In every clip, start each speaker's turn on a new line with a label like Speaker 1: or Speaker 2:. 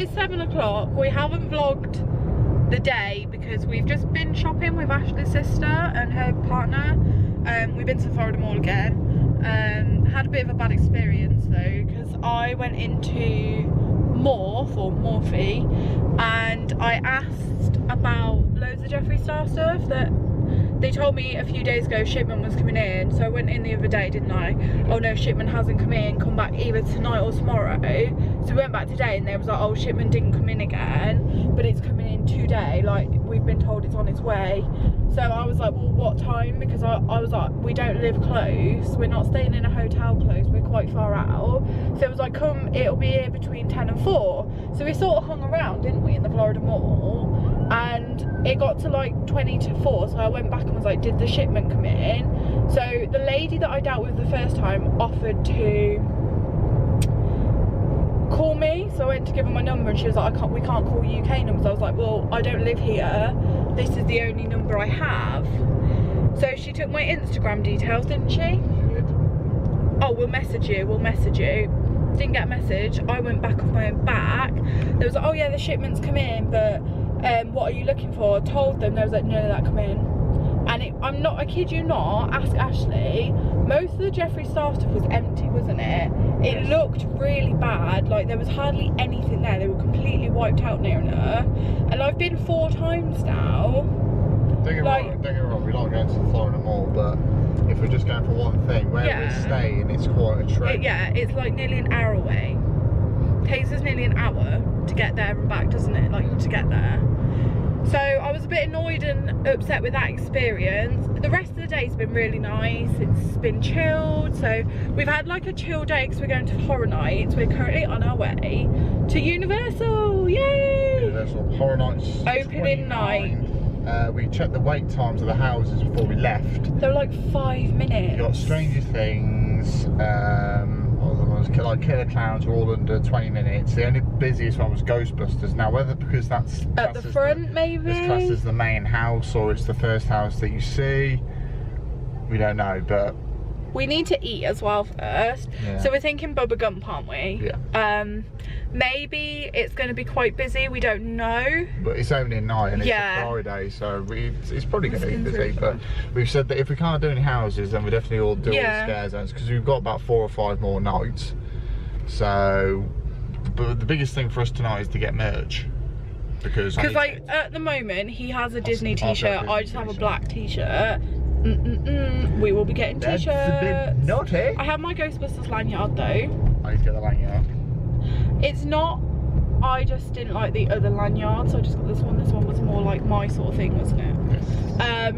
Speaker 1: is 7 o'clock. We haven't vlogged the day because we've just been shopping with Ashley's sister and her partner. We've been to Florida Mall again. Had a bit of a bad experience though, because I went into Morphe and I asked about loads of Jeffree Star stuff that they told me a few days ago shipment was coming in. So I went in the other day, didn't I? Oh no, shipment hasn't come in, come back either tonight or tomorrow. So we went back today and they was like, oh, shipment didn't come in again, but it's coming in today, like we've been told it's on its way. So I was like, well, what time? Because I was like, we don't live close, we're not staying in a hotel close, we're quite far out. So it was like, come, it'll be here between 10 and 4. So we sort of hung around, didn't we, in the Florida Mall, and it got to like 20 to 4. So I went back and was like, did the shipment come in? So the lady that I dealt with the first time offered to call me, so I went to give her my number and she was like, we can't call UK numbers. I was like, well, I don't live here, this is the only number I have. So she took my Instagram details, didn't she? She did. Oh, we'll message you. Didn't get a message. I went back off my own back. There was like, oh yeah, the shipment's come in, but what are you looking for? I told them, there was like, no, that come in. And I kid you not, ask Ashley, most of the Jeffree Star stuff was empty, wasn't it? It looked really bad, like there was hardly anything there. They were completely wiped out near enough. And I've been 4 times now.
Speaker 2: Don't get me wrong, we like going to the Florida Mall, but if we're just going for one thing, where we're staying, it's quite a trek.
Speaker 1: Yeah, it's like nearly an hour away. Takes us nearly an hour to get there and back, doesn't it? Like, to get there. So I was a bit annoyed and upset with that experience. The rest of the day's been really nice. It's been chilled. So we've had like a chill day because we're going to Horror Nights. We're currently on our way to Universal. Yay!
Speaker 2: Universal Horror Nights
Speaker 1: opening night.
Speaker 2: We checked the wait times of the houses before we left.
Speaker 1: They were like 5 minutes.
Speaker 2: You got Stranger Things, like Killer Clowns were all under 20 minutes. The only busiest one was Ghostbusters. Now whether because that's
Speaker 1: at the front, maybe
Speaker 2: it's classed as the main house or it's the first house that you see, we don't know, but
Speaker 1: we need to eat as well first.
Speaker 2: Yeah.
Speaker 1: So we're thinking Bubba Gump, aren't we?
Speaker 2: Yeah.
Speaker 1: Maybe it's going to be quite busy, we don't know.
Speaker 2: But it's opening night and it's a Friday, so it's probably going to be busy. But we've said that if we can't do any houses, then we definitely all do all the scare zones, because we've got about 4 or 5 more nights. So, but the biggest thing for us tonight is to get merch. Because
Speaker 1: like at the moment he has a Disney t-shirt, I just have a black t-shirt. We will be getting t-shirts.
Speaker 2: That's a bit naughty.
Speaker 1: I have my Ghostbusters lanyard though.
Speaker 2: I need to get the lanyard.
Speaker 1: It's not, I just didn't like the other lanyard, so I just got this one. This one was more like my sort of thing, wasn't it? Yes.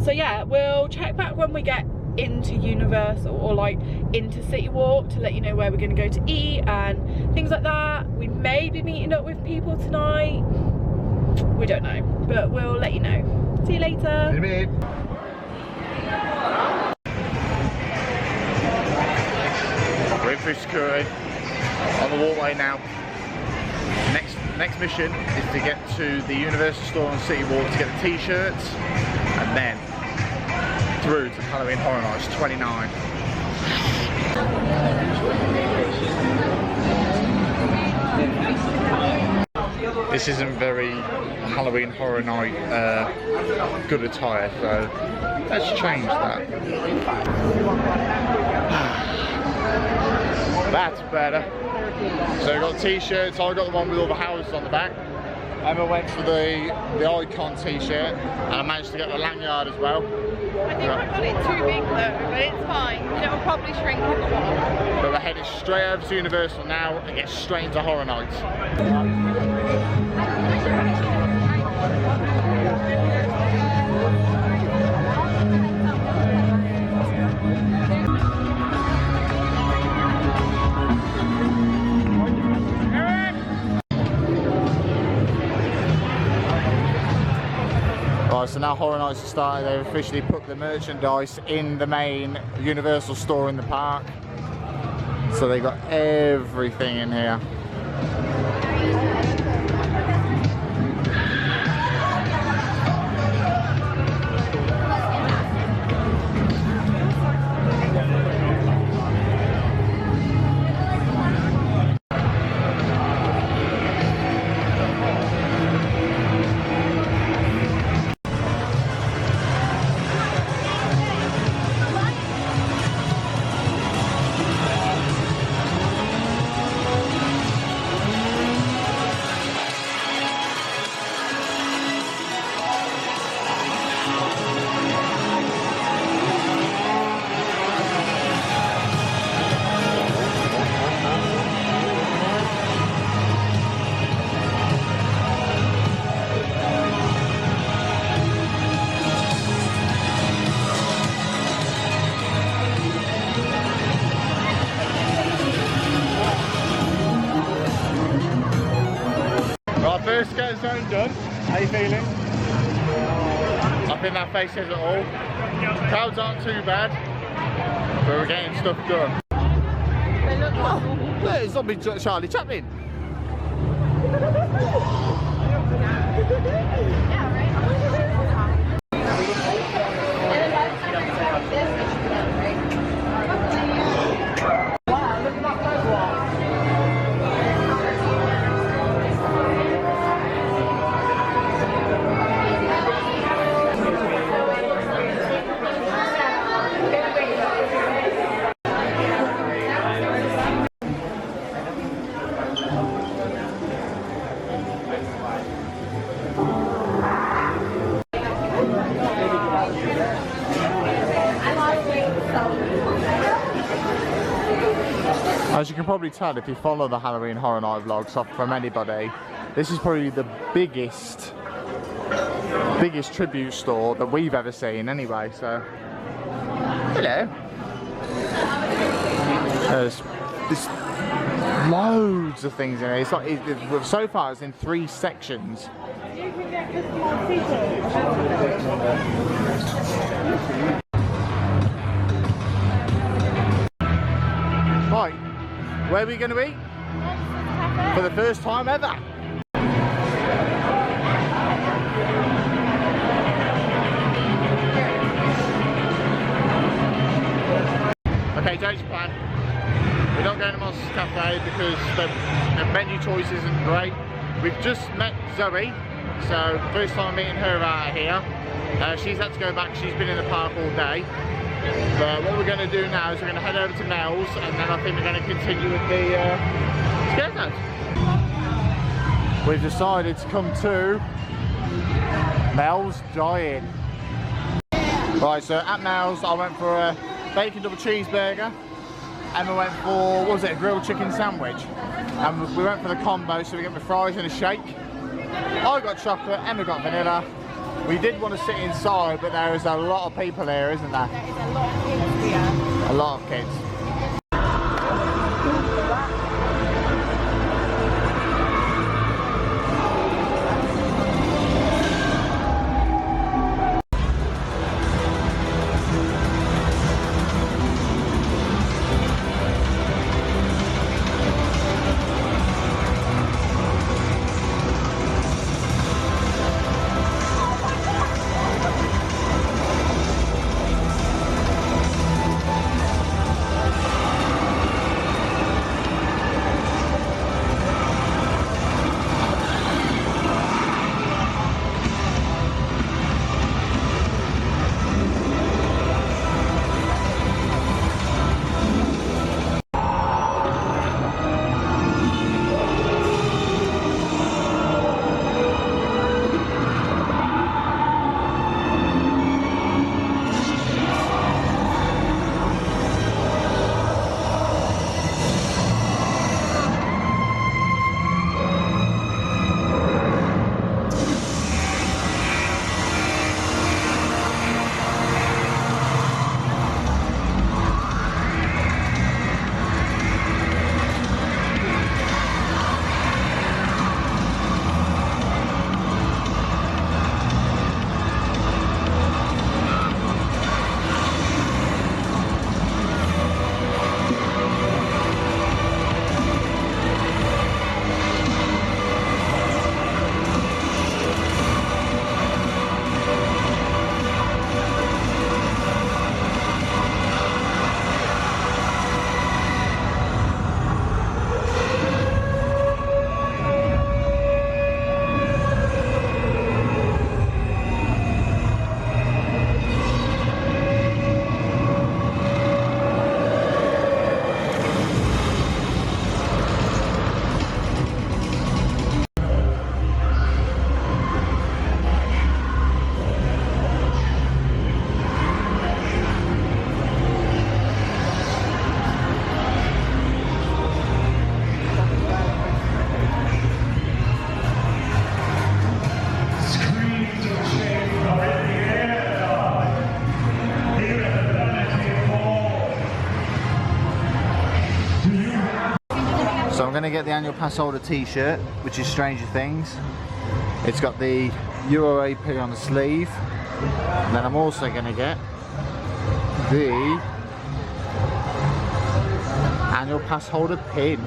Speaker 1: So yeah, we'll check back when we get into Universal or like into City Walk to let you know where we're going to go to eat and things like that. We may be meeting up with people tonight, we don't know, but we'll let you know. See you later.
Speaker 2: See you in a minute. We're in for security on the walkway now. Next mission is to get to the Universal store on City Walk to get the t-shirts, and then through to Halloween Horror Nights 29. This isn't very Halloween Horror Night good attire, so let's change that. That's better. So we've got t-shirts. I got the one with all the houses on the back. Emma went for the Icon t-shirt, and I managed to get the lanyard as well.
Speaker 1: I think I got it too big though, but it's fine. It'll probably shrink at the bottom.
Speaker 2: But we're headed straight over to Universal now and get straight into Horror Nights. So now Horror Nights have started. They've officially put the merchandise in the main Universal store in the park. So they got everything in here. done. How you feeling? I think that face says it all. Crowds aren't too bad, but we're getting stuff done. Oh, there's zombie Charlie Chaplin. As you can probably tell if you follow the Halloween Horror Night vlogs off from anybody, this is probably the biggest tribute store that we've ever seen anyway, so hello. There's loads of things in it. It's like, so far it's in 3 sections.
Speaker 1: You can get customized
Speaker 2: Right, where are we going to eat? For the first time ever. Okay, Jake's plan. We're not going to Monsters Cafe because the menu choice isn't great. We've just met Zoe, so first time meeting her out of here. She's had to go back, she's been in the park all day. But what we're going to do now is we're going to head over to Mel's, and then I think we're going to continue with the scare zones. We've decided to come to Mel's Giant. Right, so at Mel's I went for a bacon double cheeseburger. Emma went for, what was it, a grilled chicken sandwich. And we went for the combo, so we got the fries and a shake. I got chocolate, Emma got vanilla. We did want to sit inside, but there is a lot of people here, isn't there?
Speaker 1: There is a lot of kids here.
Speaker 2: A lot of kids. So I'm going to get the annual pass holder t-shirt, which is Stranger Things. It's got the UOAP on the sleeve. And then I'm also going to get the annual pass holder pin.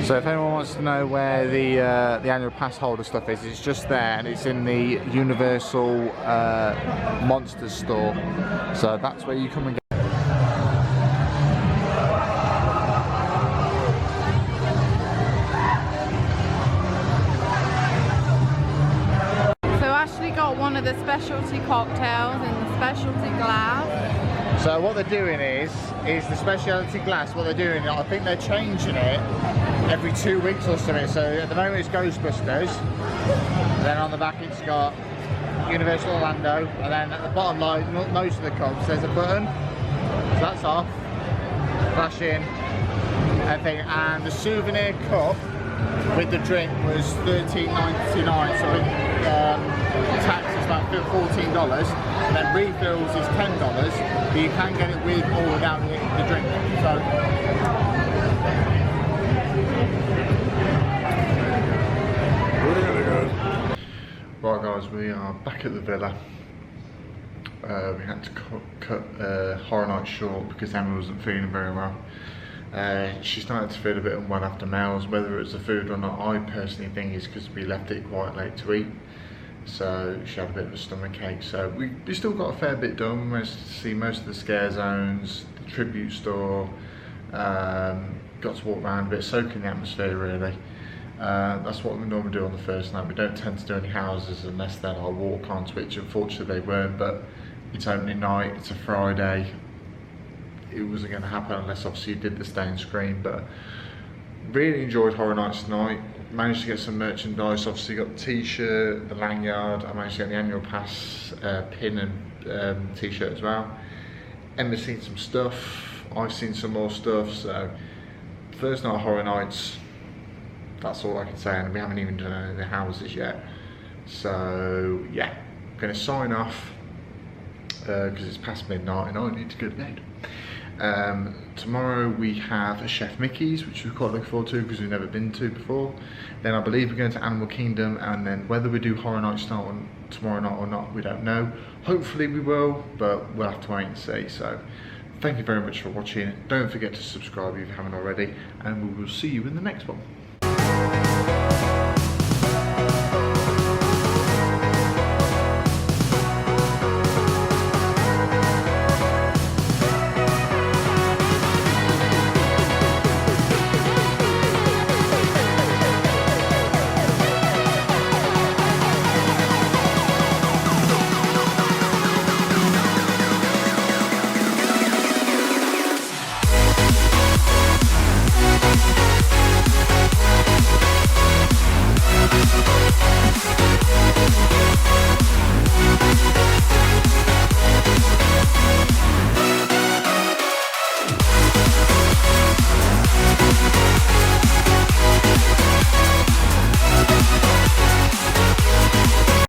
Speaker 2: So if anyone wants to know where the annual pass holder stuff is, it's just there, and it's in the Universal Monsters store. So that's where you come and get.
Speaker 1: So Ashley got one of the specialty cocktails in the specialty glass.
Speaker 2: So what they're doing is the specialty glass, what they're doing, I think they're changing it every 2 weeks or something. So at the moment it's Ghostbusters, then on the back it's got Universal Orlando, and then at the bottom, like most of the cups, there's a button, so that's off, flash in, everything, and the souvenir cup with the drink was $13.99, so tax is about $14, and then refills is $10, but you can get it with or without the drink. So really good. Right guys, we are back at the villa. We had to cut Horror Night short because Emma wasn't feeling very well. She started to feel a bit unwell after meals. Whether it's the food or not, I personally think it's because we left it quite late to eat. So she had a bit of a stomach ache. So we still got a fair bit done. We managed to see most of the scare zones, the tribute store, got to walk around a bit, soak in the atmosphere really. That's what we normally do on the first night. We don't tend to do any houses unless they're our walk-ons, which unfortunately they weren't, but it's opening night, it's a Friday. It wasn't going to happen unless obviously you did the stay and scream, but really enjoyed Horror Nights tonight. Managed to get some merchandise, obviously got the t-shirt, the lanyard, I managed to get the annual pass pin and t-shirt as well. Emma's seen some stuff, I've seen some more stuff, so first night Horror Nights, that's all I can say, and we haven't even done any of the houses yet. So yeah, I'm going to sign off because it's past midnight and I need to go to bed. Tomorrow we have a Chef Mickey's, which we're quite looking forward to because we've never been to before. Then I believe we're going to Animal Kingdom, and then whether we do Horror Nights tomorrow night or not, we don't know. Hopefully we will, but we'll have to wait and see. So thank you very much for watching. Don't forget to subscribe if you haven't already, and we will see you in the next one.